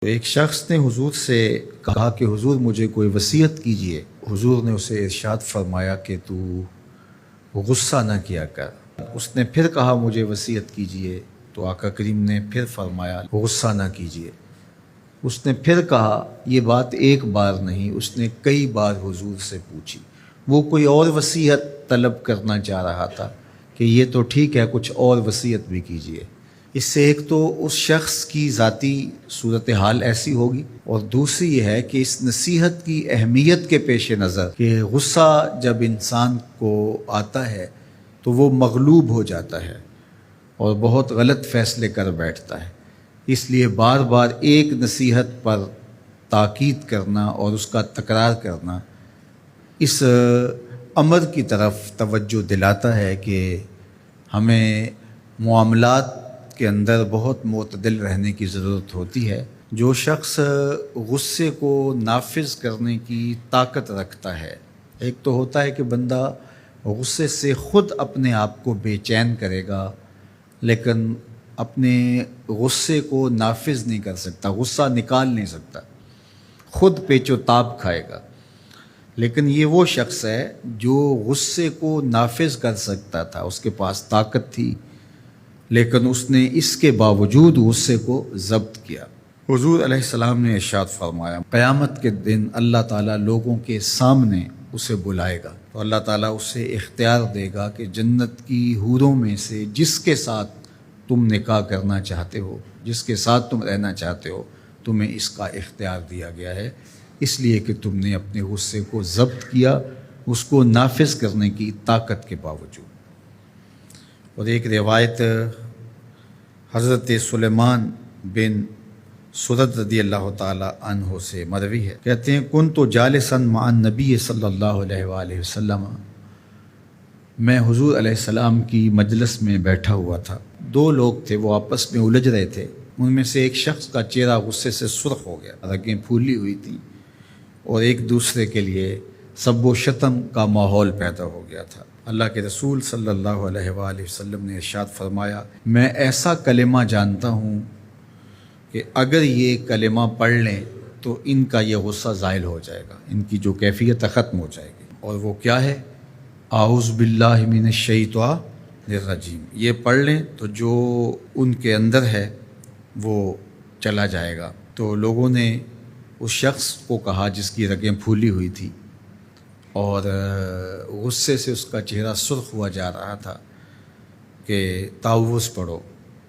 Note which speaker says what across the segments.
Speaker 1: تو ایک شخص نے حضور سے کہا کہ حضور مجھے کوئی وصیت کیجئے۔ حضور نے اسے ارشاد فرمایا کہ تو غصہ نہ کیا کر۔ اس نے پھر کہا مجھے وصیت کیجئے، تو آقا کریم نے پھر فرمایا غصہ نہ کیجئے۔ اس نے پھر کہا، یہ بات ایک بار نہیں، اس نے کئی بار حضور سے پوچھی۔ وہ کوئی اور وصیت طلب کرنا چاہ رہا تھا کہ یہ تو ٹھیک ہے، کچھ اور وصیت بھی کیجئے۔ اس سے ایک تو اس شخص کی ذاتی صورتحال ایسی ہوگی، اور دوسری یہ ہے کہ اس نصیحت کی اہمیت کے پیش نظر کہ غصہ جب انسان کو آتا ہے تو وہ مغلوب ہو جاتا ہے اور بہت غلط فیصلے کر بیٹھتا ہے۔ اس لیے بار بار ایک نصیحت پر تاکید کرنا اور اس کا تکرار کرنا اس امر کی طرف توجہ دلاتا ہے کہ ہمیں معاملات کے اندر بہت معتدل رہنے کی ضرورت ہوتی ہے۔ جو شخص غصے کو نافذ کرنے کی طاقت رکھتا ہے، ایک تو ہوتا ہے کہ بندہ غصے سے خود اپنے آپ کو بے چین کرے گا، لیکن اپنے غصے کو نافذ نہیں کر سکتا، غصہ نکال نہیں سکتا، خود پیچ و تاب کھائے گا۔ لیکن یہ وہ شخص ہے جو غصے کو نافذ کر سکتا تھا، اس کے پاس طاقت تھی، لیکن اس نے اس کے باوجود غصے کو ضبط کیا۔ حضور علیہ السلام نے ارشاد فرمایا، قیامت کے دن اللہ تعالیٰ لوگوں کے سامنے اسے بلائے گا، تو اللہ تعالیٰ اسے اختیار دے گا کہ جنت کی حوروں میں سے جس کے ساتھ تم نکاح کرنا چاہتے ہو، جس کے ساتھ تم رہنا چاہتے ہو، تمہیں اس کا اختیار دیا گیا ہے، اس لیے کہ تم نے اپنے غصے کو ضبط کیا، اس کو نافذ کرنے کی طاقت کے باوجود۔ اور ایک روایت حضرت سلیمان بن سرد رضی اللہ تعالی عنہ سے مروی ہے، کہتے ہیں کنت جالسا مع النبی صلی اللہ علیہ وآلہ وسلم، میں حضور علیہ السلام کی مجلس میں بیٹھا ہوا تھا۔ دو لوگ تھے، وہ آپس میں الجھ رہے تھے۔ ان میں سے ایک شخص کا چہرہ غصے سے سرخ ہو گیا، رگیں پھولی ہوئی تھیں، اور ایک دوسرے کے لیے سب و شتم کا ماحول پیدا ہو گیا تھا۔ اللہ کے رسول صلی اللہ علیہ وآلہ وسلم نے ارشاد فرمایا، میں ایسا کلمہ جانتا ہوں کہ اگر یہ کلمہ پڑھ لیں تو ان کا یہ غصہ زائل ہو جائے گا، ان کی جو کیفیت ختم ہو جائے گی۔ اور وہ کیا ہے؟ اعوذ باللہ من الشیطان الرجیم۔ یہ پڑھ لیں تو جو ان کے اندر ہے وہ چلا جائے گا۔ تو لوگوں نے اس شخص کو کہا جس کی رگیں پھولی ہوئی تھی اور غصے سے اس کا چہرہ سرخ ہوا جا رہا تھا کہ تعوذ پڑھو،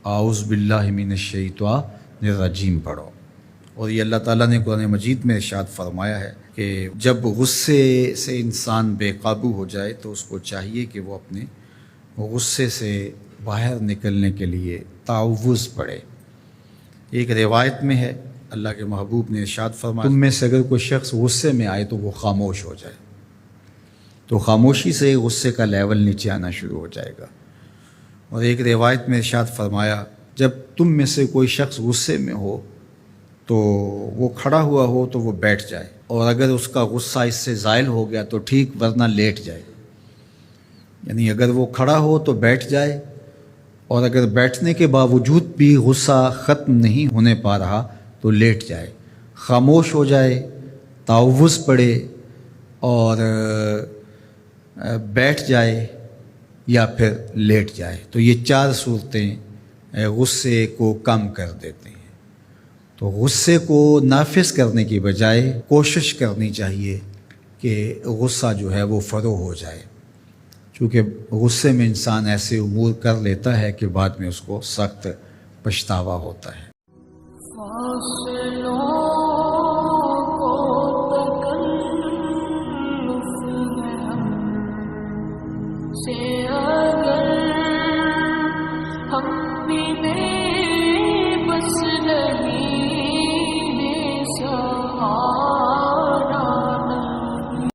Speaker 1: اعوذ باللہ من الشیطان الرجیم پڑھو۔ اور یہ اللہ تعالیٰ نے قرآن مجید میں ارشاد فرمایا ہے کہ جب غصے سے انسان بے قابو ہو جائے تو اس کو چاہیے کہ وہ اپنے غصے سے باہر نکلنے کے لیے تعوذ پڑھے۔ ایک روایت میں ہے، اللہ کے محبوب نے ارشاد فرمایا، تم میں سے اگر کوئی شخص غصے میں آئے تو وہ خاموش ہو جائے، تو خاموشی سے غصے کا لیول نیچے آنا شروع ہو جائے گا۔ اور ایک روایت میں ارشاد فرمایا، جب تم میں سے کوئی شخص غصے میں ہو تو وہ کھڑا ہوا ہو تو وہ بیٹھ جائے، اور اگر اس کا غصہ اس سے زائل ہو گیا تو ٹھیک، ورنہ لیٹ جائے۔ یعنی اگر وہ کھڑا ہو تو بیٹھ جائے، اور اگر بیٹھنے کے باوجود بھی غصہ ختم نہیں ہونے پا رہا تو لیٹ جائے، خاموش ہو جائے، تعوذ پڑھے، اور بیٹھ جائے یا پھر لیٹ جائے۔ تو یہ چار صورتیں غصے کو کم کر دیتے ہیں۔ تو غصے کو نافذ کرنے کی بجائے کوشش کرنی چاہیے کہ غصہ جو ہے وہ فروغ ہو جائے، چونکہ غصے میں انسان ایسے امور کر لیتا ہے کہ بعد میں اس کو سخت پچھتاوا ہوتا ہے۔
Speaker 2: سے اگر ہم بھی